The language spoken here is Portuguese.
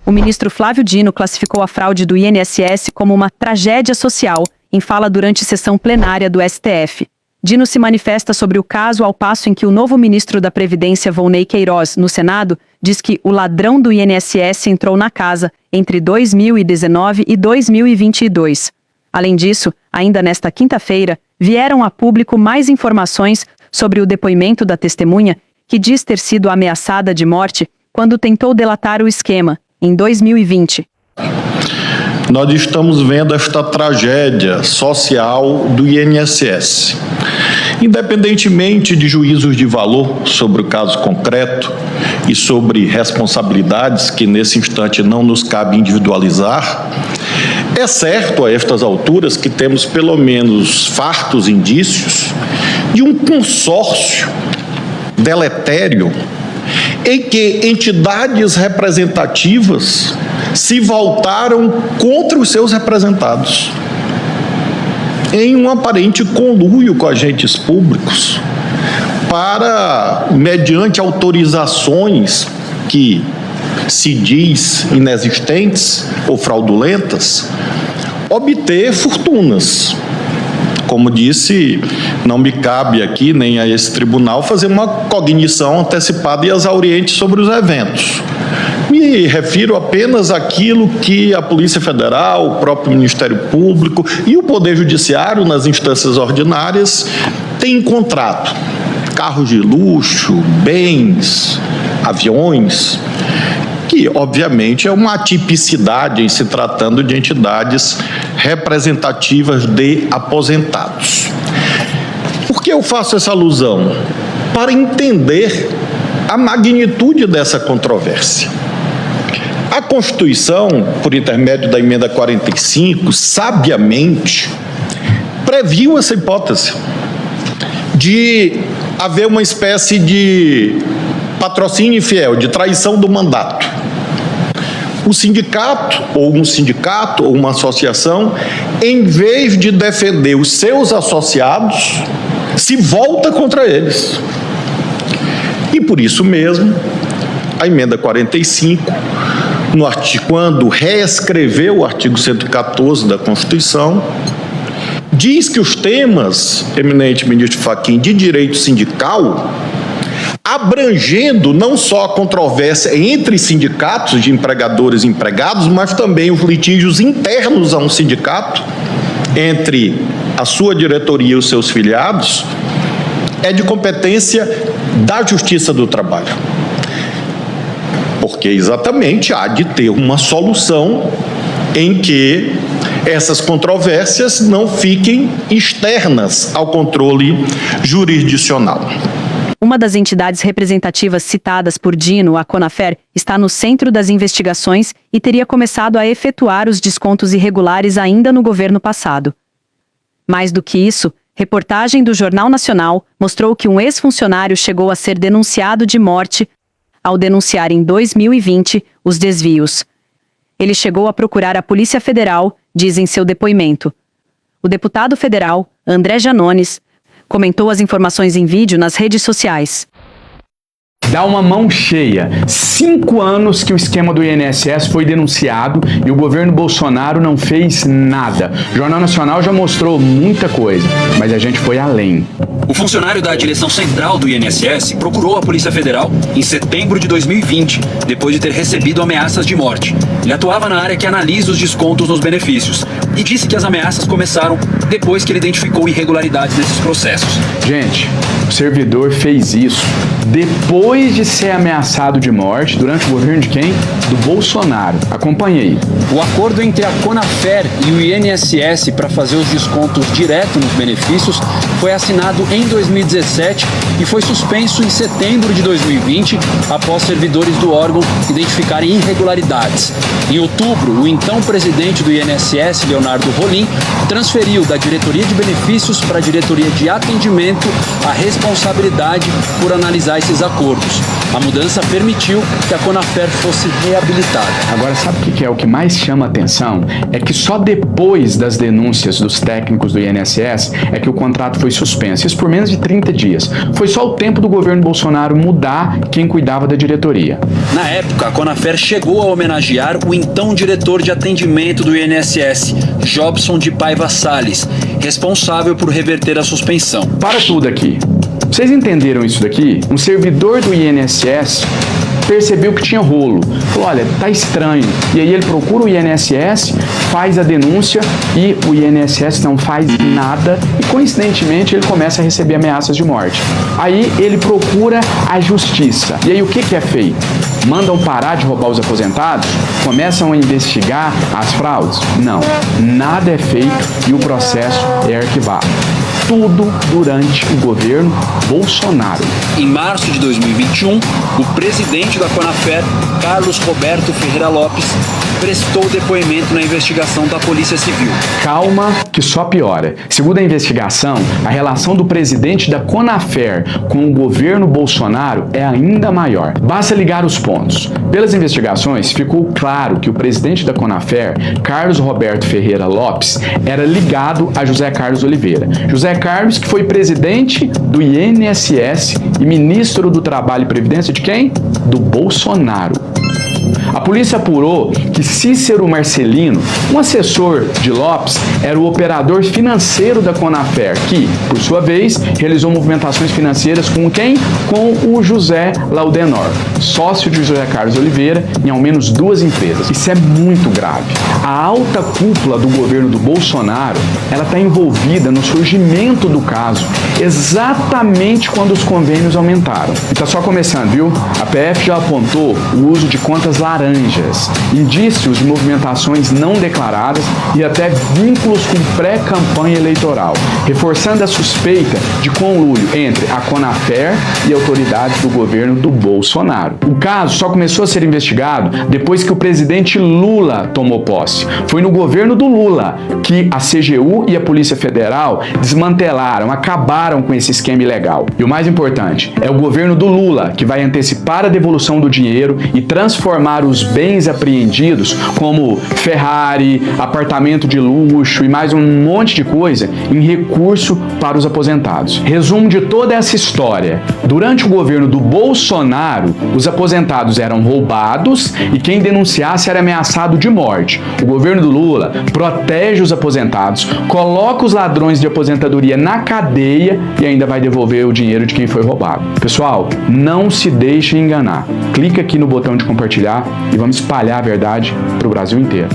O ministro Flávio Dino classificou a fraude do INSS como uma tragédia social em fala durante sessão plenária do STF. Dino se manifesta sobre o caso ao passo em que o novo ministro da Previdência, Volney Queiroz, no Senado, diz que o ladrão do INSS entrou na casa entre 2019 e 2022. Além disso, ainda nesta quinta-feira, vieram a público mais informações sobre o depoimento da testemunha, que diz ter sido ameaçada de morte quando tentou delatar o esquema, em 2020. Nós estamos vendo esta tragédia social do INSS. Independentemente de juízos de valor sobre o caso concreto e sobre responsabilidades que nesse instante não nos cabe individualizar, é certo a estas alturas que temos pelo menos fartos indícios de um consórcio deletério em que entidades representativas se voltaram contra os seus representados, em um aparente conluio com agentes públicos, para, mediante autorizações que se diz inexistentes ou fraudulentas, obter fortunas. Como disse, não me cabe aqui, nem a esse tribunal, fazer uma cognição antecipada e exauriente sobre os eventos. Me refiro apenas àquilo que a Polícia Federal, o próprio Ministério Público e o Poder Judiciário, nas instâncias ordinárias, têm encontrado. Carros de luxo, bens, aviões, que, obviamente, é uma atipicidade em se tratando de entidades representativas de aposentados. Por que eu faço essa alusão? Para entender a magnitude dessa controvérsia. A Constituição, por intermédio da emenda 45, sabiamente, previu essa hipótese de haver uma espécie de patrocínio infiel, de traição do mandato. O sindicato, ou uma associação, em vez de defender os seus associados, se volta contra eles. E por isso mesmo, a emenda 45, quando reescreveu o artigo 114 da Constituição, diz que os temas, eminente ministro Fachin, de direito sindical, abrangendo não só a controvérsia entre sindicatos de empregadores e empregados, mas também os litígios internos a um sindicato, entre a sua diretoria e os seus filiados, é de competência da Justiça do Trabalho. Porque exatamente há de ter uma solução em que essas controvérsias não fiquem externas ao controle jurisdicional. Uma das entidades representativas citadas por Dino, a Conafer, está no centro das investigações e teria começado a efetuar os descontos irregulares ainda no governo passado. Mais do que isso, reportagem do Jornal Nacional mostrou que um ex-funcionário chegou a ser denunciado de morte ao denunciar em 2020 os desvios. Ele chegou a procurar a Polícia Federal, diz em seu depoimento. O deputado federal, André Janones, comentou as informações em vídeo nas redes sociais. Dá uma mão cheia. 5 anos que o esquema do INSS foi denunciado e o governo Bolsonaro não fez nada. O Jornal Nacional já mostrou muita coisa, mas a gente foi além. O funcionário da direção central do INSS procurou a Polícia Federal em setembro de 2020, depois de ter recebido ameaças de morte. Ele atuava na área que analisa os descontos nos benefícios e disse que as ameaças começaram depois que ele identificou irregularidades nesses processos. Gente, o servidor fez isso depois de ser ameaçado de morte durante o governo de quem? Do Bolsonaro. Acompanhei. O acordo entre a Conafer e o INSS para fazer os descontos direto nos benefícios foi assinado em 2017 e foi suspenso em setembro de 2020 após servidores do órgão identificarem irregularidades. Em outubro, o então presidente do INSS, Leonardo Rolim, transferiu da diretoria de benefícios para a diretoria de atendimento a responsabilidade por analisar esses acordos. A mudança permitiu que a Conafer fosse reabilitada. Agora, sabe o que é o que mais chama a atenção? É que só depois das denúncias dos técnicos do INSS é que o contrato foi suspenso. Isso por menos de 30 dias. Foi só o tempo do governo Bolsonaro mudar quem cuidava da diretoria. Na época, a Conafer chegou a homenagear o então diretor de atendimento do INSS, Jobson de Paiva Salles, responsável por reverter a suspensão. Para tudo aqui. Vocês entenderam isso daqui? Um servidor do INSS percebeu que tinha rolo. Falou, olha, tá estranho. E aí ele procura o INSS, faz a denúncia e o INSS não faz nada e, coincidentemente, ele começa a receber ameaças de morte. Aí ele procura a justiça. E aí o que é feito? Mandam parar de roubar os aposentados? Começam a investigar as fraudes? Não. Nada é feito e o processo é arquivado. Tudo durante o governo Bolsonaro. Em março de 2021, o presidente da Conafer, Carlos Roberto Ferreira Lopes, prestou depoimento na investigação da Polícia Civil. Calma, que só piora. Segundo a investigação, a relação do presidente da Conafer com o governo Bolsonaro é ainda maior. Basta ligar os pontos. Pelas investigações, ficou claro que o presidente da Conafer, Carlos Roberto Ferreira Lopes, era ligado a José Carlos Oliveira. José Carlos, que foi presidente do INSS e ministro do Trabalho e Previdência de quem? Do Bolsonaro. A polícia apurou que Cícero Marcelino, um assessor de Lopes, era o operador financeiro da Conafer, que, por sua vez, realizou movimentações financeiras com quem? Com o José Laudenor, sócio de José Carlos Oliveira, em ao menos 2 empresas. Isso é muito grave. A alta cúpula do governo do Bolsonaro, ela está envolvida no surgimento do caso, exatamente quando os convênios aumentaram. E está só começando, viu? A PF já apontou o uso de contas laranjas, indícios de movimentações não declaradas e até vínculos com pré-campanha eleitoral, reforçando a suspeita de conluio entre a Conafer e autoridades do governo do Bolsonaro. O caso só começou a ser investigado depois que o presidente Lula tomou posse. Foi no governo do Lula que a CGU e a Polícia Federal desmantelaram, acabaram com esse esquema ilegal. E o mais importante, é o governo do Lula que vai antecipar a devolução do dinheiro e transformar os bens apreendidos, como Ferrari, apartamento de luxo e mais um monte de coisa, em recurso para os aposentados. Resumo de toda essa história. Durante o governo do Bolsonaro, os aposentados eram roubados e quem denunciasse era ameaçado de morte. O governo do Lula protege os aposentados, coloca os ladrões de aposentadoria na cadeia e ainda vai devolver o dinheiro de quem foi roubado. Pessoal, não se deixe enganar. Clica aqui no botão de compartilhar e vamos espalhar a verdade para o Brasil inteiro.